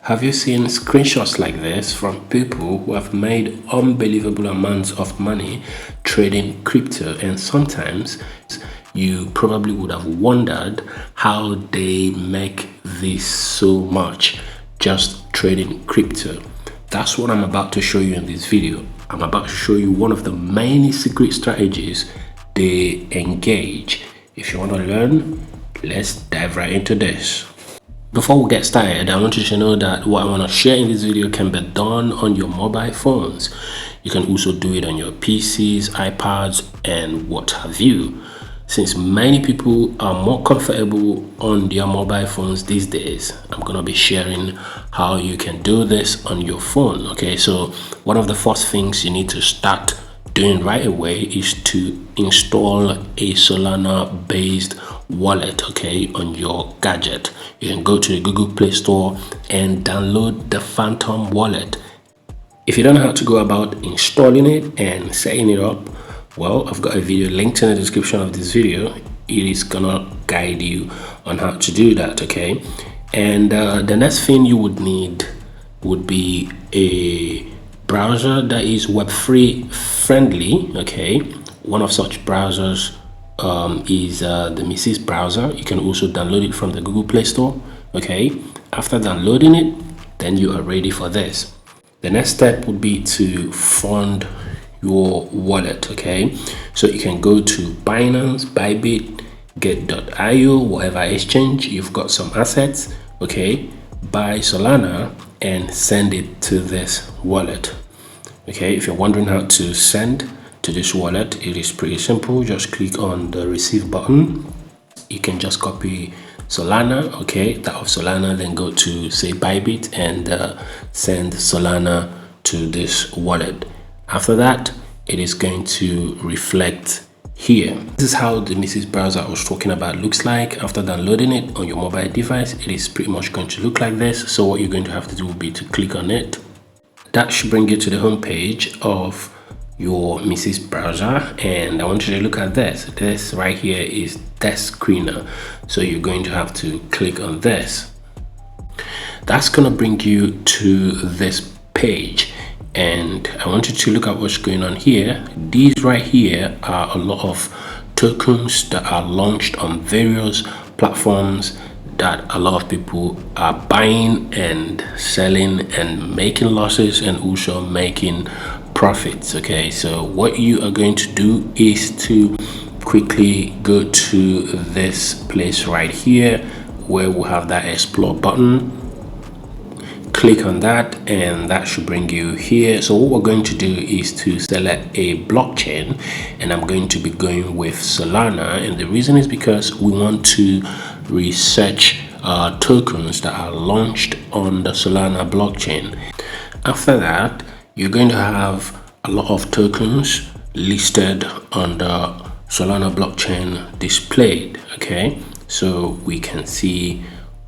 Have you seen screenshots like this from people who have made unbelievable amounts of money trading crypto? And sometimes you probably would have wondered how they make this so much just trading crypto. That's what I'm about to show you in this video. I'm about to show you one of the many secret strategies they engage. If you want to learn, let's dive right into this. Before we get started, I want you to know that what I want to share in this video can be done on your mobile phones. You can also do it on your PCs, iPads, and what have you. Since many people are more comfortable on their mobile phones these days, I'm going to be sharing how you can do this on your phone. Okay, so one of the first things you need to start doing right away is to install a Solana based wallet, okay, on your gadget. You can go to the Google Play Store and download the Phantom wallet. If you don't know how to go about installing it and setting it up, well, I've got a video linked in the description of this video. It is gonna guide you on how to do that, okay? And the next thing you would need would be a browser that is Web3 friendly, okay? One of such browsers is the Mises browser. You can also download it from the Google Play Store, okay? After downloading it, then you are ready for this. The next step would be to fund your wallet, okay? So you can go to Binance, Bybit, Get.io, whatever exchange. You've got some assets, okay? Buy Solana and send it to this wallet, okay? If you're wondering how to send to this wallet, it is pretty simple. Just click on the receive button. You can just copy Solana, okay, that of Solana, then go to say Bybit and send Solana to this wallet. After that, it is going to reflect here. This is how the Mises browser I was talking about looks like. After downloading it on your mobile device, it is pretty much going to look like this. So what you're going to have to do will be to click on it. That should bring you to the home page of your Mises browser, and I want you to look at this. This right here is desk screener. So you're going to have to click on this. That's gonna bring you to this page, and I want you to look at what's going on here. These right here are a lot of tokens that are launched on various platforms that a lot of people are buying and selling and making losses and also making profits, okay? So what you are going to do is to quickly go to this place right here where we have that explore button. Click on that and that should bring you here. So what we're going to do is to select a blockchain, and I'm going to be going with Solana, and the reason is because we want to research tokens that are launched on the Solana blockchain. After that, you're going to have a lot of tokens listed on the Solana blockchain displayed, okay? So we can see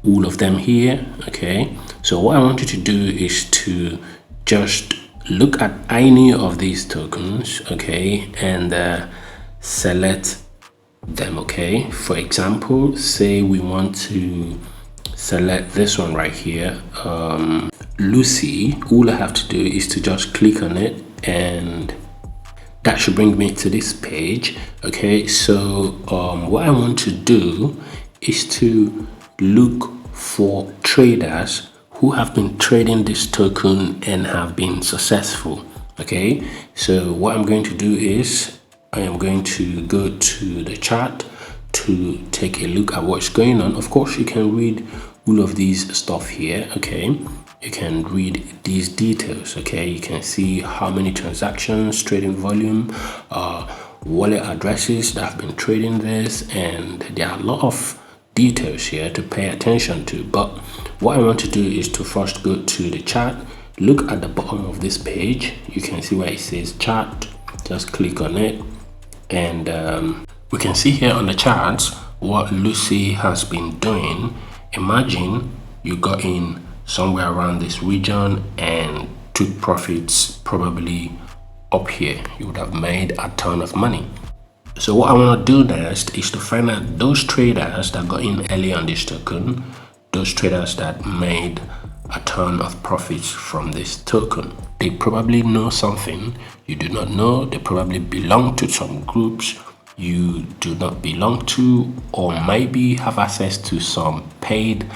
all of them here, okay? So what I want you to do is to just look at any of these tokens, okay, and select them, okay? For example, say we want to select this one right here, Lucy. All I have to do is to just click on it, and that should bring me to this page, okay? So what I want to do is to look for traders who have been trading this token and have been successful, okay? So what I'm going to do is I am going to go to the chart to take a look at what's going on. Of course, you can read all of these stuff here, okay? You can read these details, okay? You can see how many transactions, trading volume, wallet addresses that have been trading this, and there are a lot of details here to pay attention to. But what I want to do is to first go to the chart. Look at the bottom of this page. You can see where it says chart. Just click on it, and we can see here on the charts what Lucy has been doing. Imagine you got in somewhere around this region and took profits probably up here. You would have made a ton of money. So what I want to do next is to find out those traders that got in early on this token, those traders that made a ton ton of profits from this token. They probably know something you do not know. They probably belong to some groups you do not belong to, or maybe have access to some paid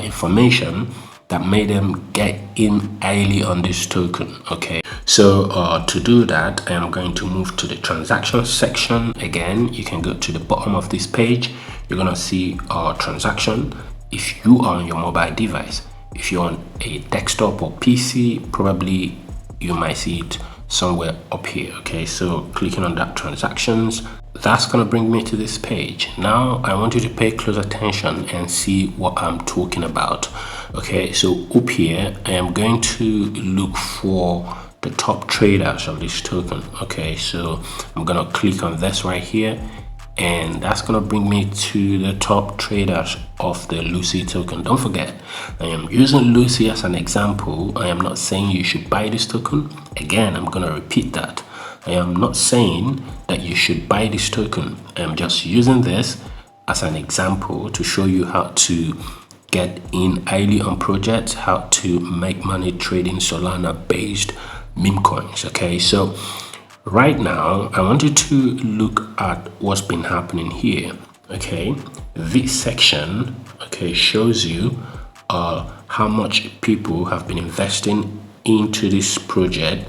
information that made them get in early on this token. Okay, so to do that, I am going to move to the transaction section. Again, you can go to the bottom of this page. You're gonna see our transaction. If you are on your mobile device, if you're on a desktop or PC, probably you might see it somewhere up here. Okay, so clicking on that transactions, that's gonna bring me to this page. Now I want you to pay close attention and see what I'm talking about. Okay, so up here I am going to look for the top traders of this token. Okay, so I'm gonna click on this right here, and that's gonna bring me to the top traders of the Lucy token. Don't forget, I am using Lucy as an example. I am not saying you should buy this token. Again, I'm gonna repeat that. I am not saying that you should buy this token. I am just using this as an example to show you how to get in early on projects, how to make money trading Solana based meme coins. Okay, so right now I want you to look at what's been happening here. Okay, this section, okay, shows you how much people have been investing into this project,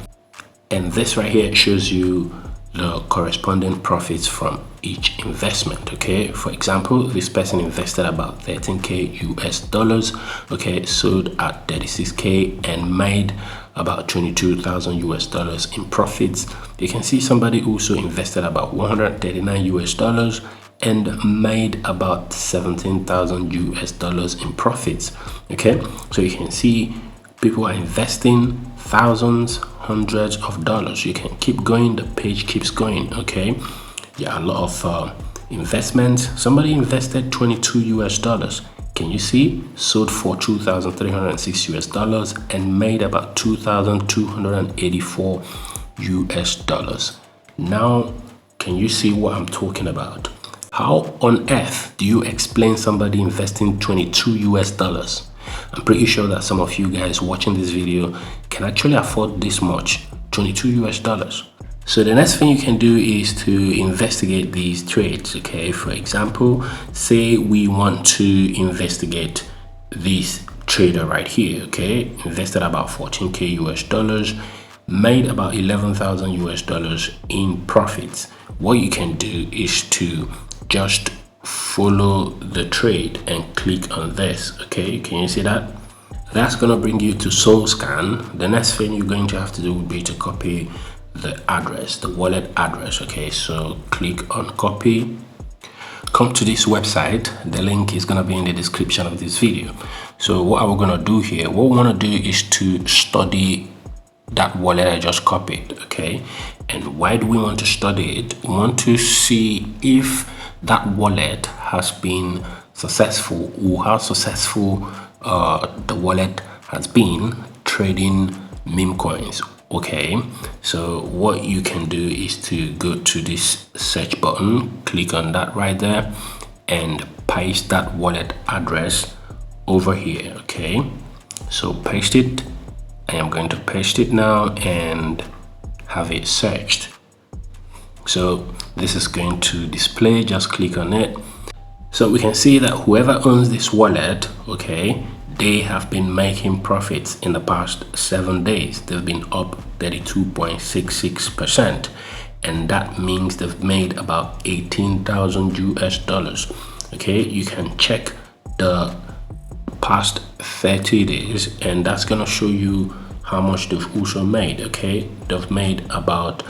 and this right here shows you the corresponding profits from each investment. Okay, for example, this person invested about 13k US dollars, okay, sold at 36k and made about 22,000 US dollars in profits. You can see somebody also invested about 139 US dollars and made about 17,000 US dollars in profits. Okay, so you can see people are investing thousands, hundreds of dollars. You can keep going, the page keeps going. Okay, yeah, a lot of investments. Somebody invested 22 US dollars. Can you see? Sold for 2,306 US dollars and made about 2,284 US dollars. Now, can you see what I'm talking about? How on earth do you explain somebody investing 22 US dollars? I'm pretty sure that some of you guys watching this video can actually afford this much, 22 US dollars. So the next thing you can do is to investigate these trades. Okay, for example, say we want to investigate this trader right here. Okay, invested about 14k US dollars, made about 11,000 US dollars in profits. What you can do is to just follow the trade and click on this. Okay, can you see that? That's gonna bring you to SoulScan. The next thing you're going to have to do would be to copy the address, the wallet address. Okay, so click on copy, come to this website. The link is gonna be in the description of this video. So what we're gonna do here, what we wanna do is to study that wallet I just copied. Okay, and why do we want to study it? We want to see if that wallet has been successful, or how successful the wallet has been trading meme coins. Okay, so what you can do is to go to this search button, click on that right there, and paste that wallet address over here. Okay, so paste it. I am going to paste it now and have it searched. So this is going to display, just click on it. So we can see that whoever owns this wallet, okay, they have been making profits in the past 7 days. They've been up 32.66%, and that means they've made about 18,000 US dollars. Okay, you can check the past 30 days and that's gonna show you how much they've also made. Okay, they've made about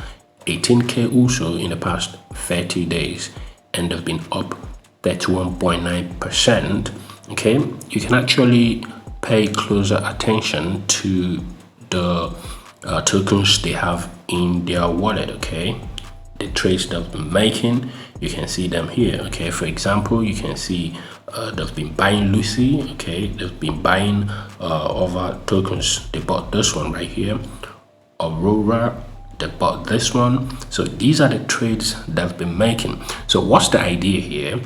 18k also in the past 30 days, and they've been up 31.9%. Okay, you can actually pay closer attention to the tokens they have in their wallet. Okay, the trades they've been making, you can see them here. Okay, for example, you can see they've been buying Lucy. Okay, they've been buying other tokens. They bought this one right here, Aurora. They bought this one. So these are the trades they've been making. So what's the idea here?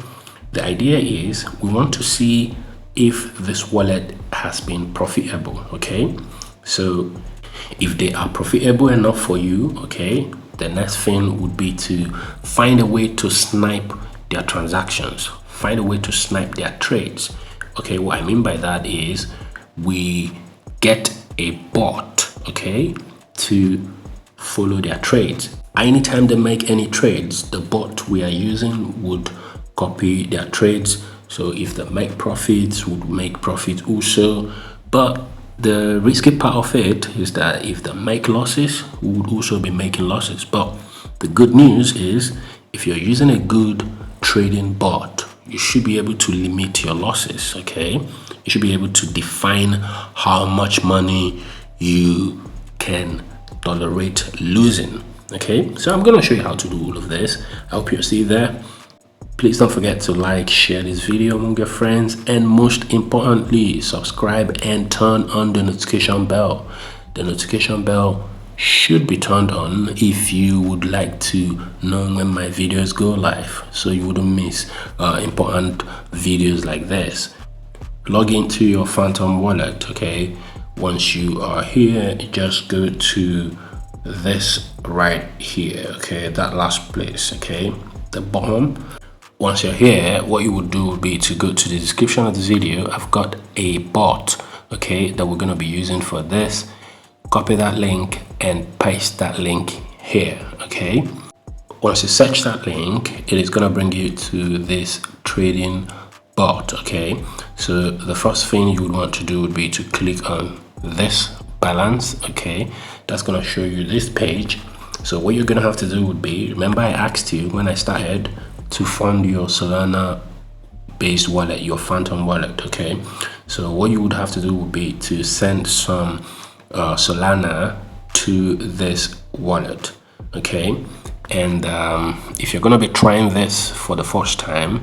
The idea is we want to see if this wallet has been profitable. Okay, so if they are profitable enough for you, okay, the next thing would be to find a way to snipe their transactions, find a way to snipe their trades. Okay, what I mean by that is we get a bot, okay, to follow their trades. Anytime they make any trades, the bot we are using would copy their trades. So if they make profits, would make profits also. But the risky part of it is that if they make losses, we would also be making losses. But the good news is if you're using a good trading bot, you should be able to limit your losses, okay? You should be able to define how much money you can tolerate losing, okay? So I'm going to show you how to do all of this. I hope you see there. Please don't forget to like, share this video among your friends, and most importantly, subscribe and turn on the notification bell. The notification bell should be turned on if you would like to know when my videos go live, so you wouldn't miss important videos like this. Log into your Phantom wallet, okay? Once you are here, just go to this right here, okay? That last place, okay? The bottom. Once you're here, what you would do would be to go to the description of this video. I've got a bot, okay, that we're going to be using for this. Copy that link and paste that link here, okay? Once you search that link, it is going to bring you to this trading bot, okay? So the first thing you would want to do would be to click on this balance, okay? That's going to show you this page. So what you're going to have to do would be, remember I asked you when I started to fund your Solana based wallet, your Phantom wallet, okay? So what you would have to do would be to send some Solana to this wallet, okay? And if you're going to be trying this for the first time,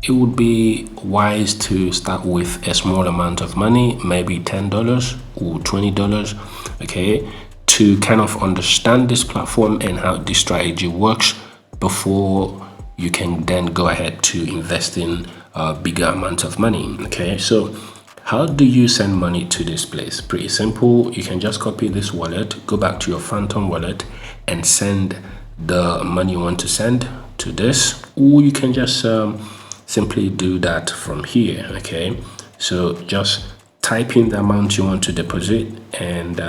it would be wise to start with a small amount of money, maybe $10 or $20, okay, to kind of understand this platform and how this strategy works before you can then go ahead to invest in a bigger amount of money, okay? So how do you send money to this place? Pretty simple. You can just copy this wallet, go back to your Phantom wallet and send the money you want to send to this, or you can just simply do that from here, okay? So just type in the amount you want to deposit and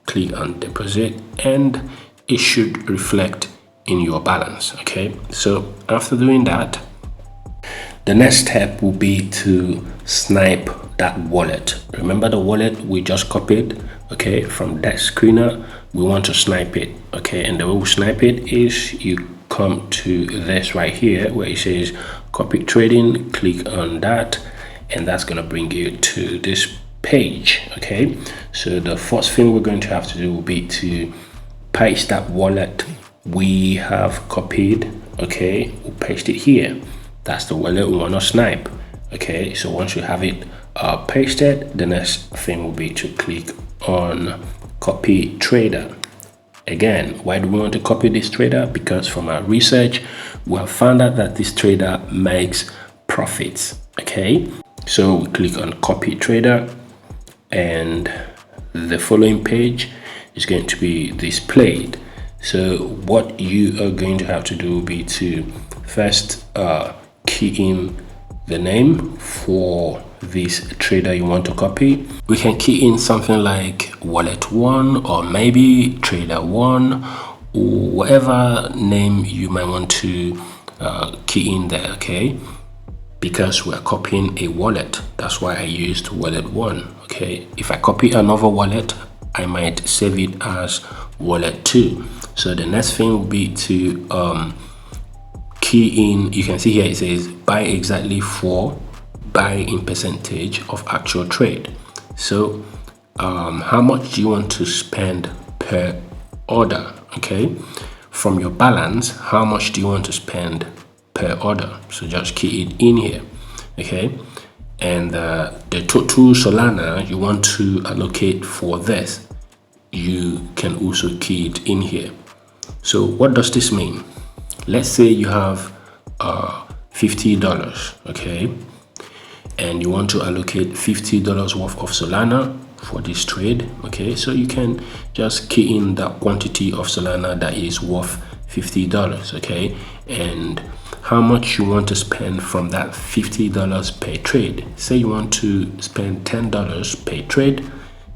click on deposit, and it should reflect in your balance, okay? So after doing that, the next step will be to snipe that wallet. Remember the wallet we just copied, okay, from that screener? We want to snipe it, okay? And the way we snipe it is you come to this right here where it says copy trading, click on that, and that's going to bring you to this page, okay? So the first thing we're going to have to do will be to paste that wallet we have copied, okay? We'll paste it here. That's the wallet we want to snipe, okay? So once you have it pasted, the next thing will be to click on copy trader. Again, why do we want to copy this trader? Because from our research, we have found out that this trader makes profits, okay? So we click on copy trader, and the following page is going to be displayed. So what you are going to have to do will be to first key in the name for this trader you want to copy. We can key in something like wallet 1 or maybe trader 1 or whatever name you might want to key in there, okay? Because we're copying a wallet, that's why I used wallet 1, okay? If I copy another wallet, I might save it as wallet 2. So the next thing will be to key in, you can see here it says buy exactly for, buy in percentage of actual trade. So how much do you want to spend per order, okay? From your balance, how much do you want to spend per order? So just key it in here, okay? And the total Solana you want to allocate for this, you can also key it in here. So what does this mean? Let's say you have $50, okay? and you want to allocate $50 worth of Solana for this trade. Okay, so you can just key in that quantity of Solana that is worth $50. Okay, and how much you want to spend from that $50 per trade. Say you want to spend $10 per trade,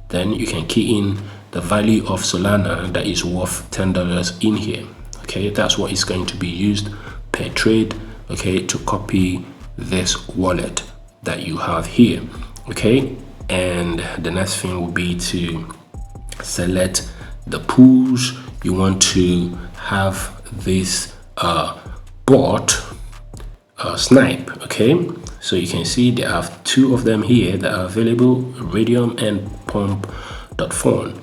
then you can key in the value of Solana that is worth $10 in here. Okay, that's what is going to be used per trade, okay, to copy this wallet that you have here. Okay, and the next thing will be to select the pools you want to have this bot snipe. Okay, so you can see they have two of them here that are available, Radium and Pump.phone.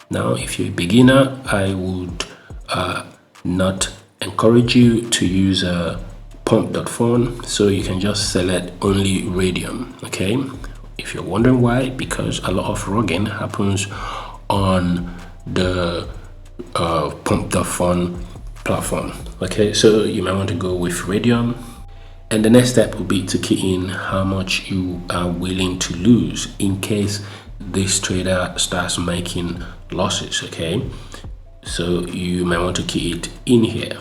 Now if you're a beginner, I would not encourage you to use a Pump.phone, so you can just select only Radium. Okay, if you're wondering why, because a lot of rogging happens on the Pump.phone platform. Okay, so you might want to go with Radium. And the next step will be to key in how much you are willing to lose in case this trader starts making losses. Okay, so you might want to key it in here,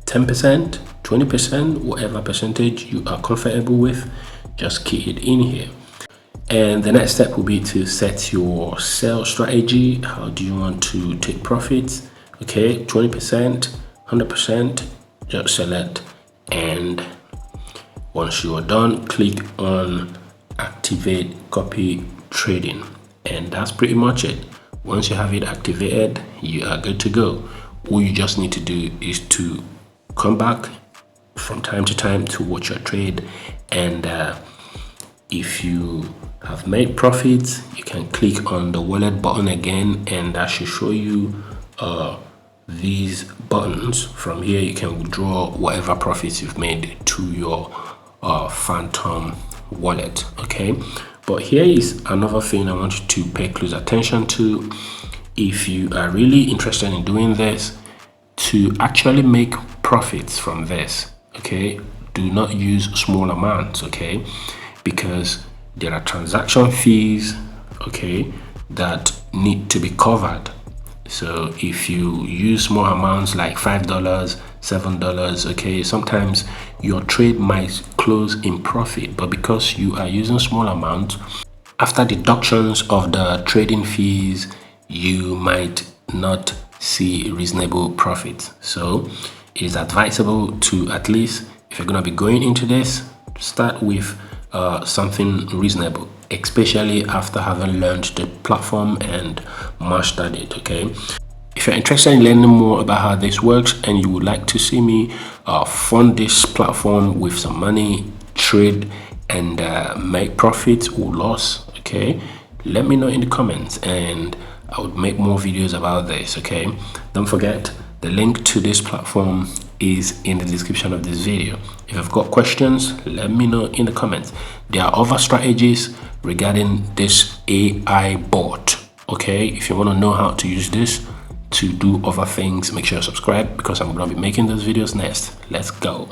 10%, 20%, whatever percentage you are comfortable with, just key it in here. And the next step will be to set your sell strategy. How do you want to take profits? Okay, 20%, 100%, just select, and once you are done, click on activate copy trading, and that's pretty much it. Once you have it activated, you are good to go. All you just need to do is to come back from time to time to watch your trade, and if you have made profits, you can click on the wallet button again, and that should show you these buttons. From here you can withdraw whatever profits you've made to your Phantom wallet. Okay, but here is another thing I want you to pay close attention to. If you are really interested in doing this, to actually make profits from this, okay, do not use small amounts, okay, because there are transaction fees, okay, that need to be covered. So if you use small amounts like $5, $7, okay, sometimes your trade might close in profit, but because you are using small amounts, after deductions of the trading fees, you might not see reasonable profits. So it is advisable to, at least if you're going to be going into this, start with something reasonable, especially after having learned the platform and mastered it. Okay, if you're interested in learning more about how this works and you would like to see me fund this platform with some money, trade and make profit or loss, okay, let me know in the comments and I would make more videos about this. Okay, don't forget, the link to this platform is in the description of this video. If you've got questions, let me know in the comments. There are other strategies regarding this AI bot. Okay, if you want to know how to use this to do other things, make sure you subscribe, because I'm going to be making those videos next. Let's go.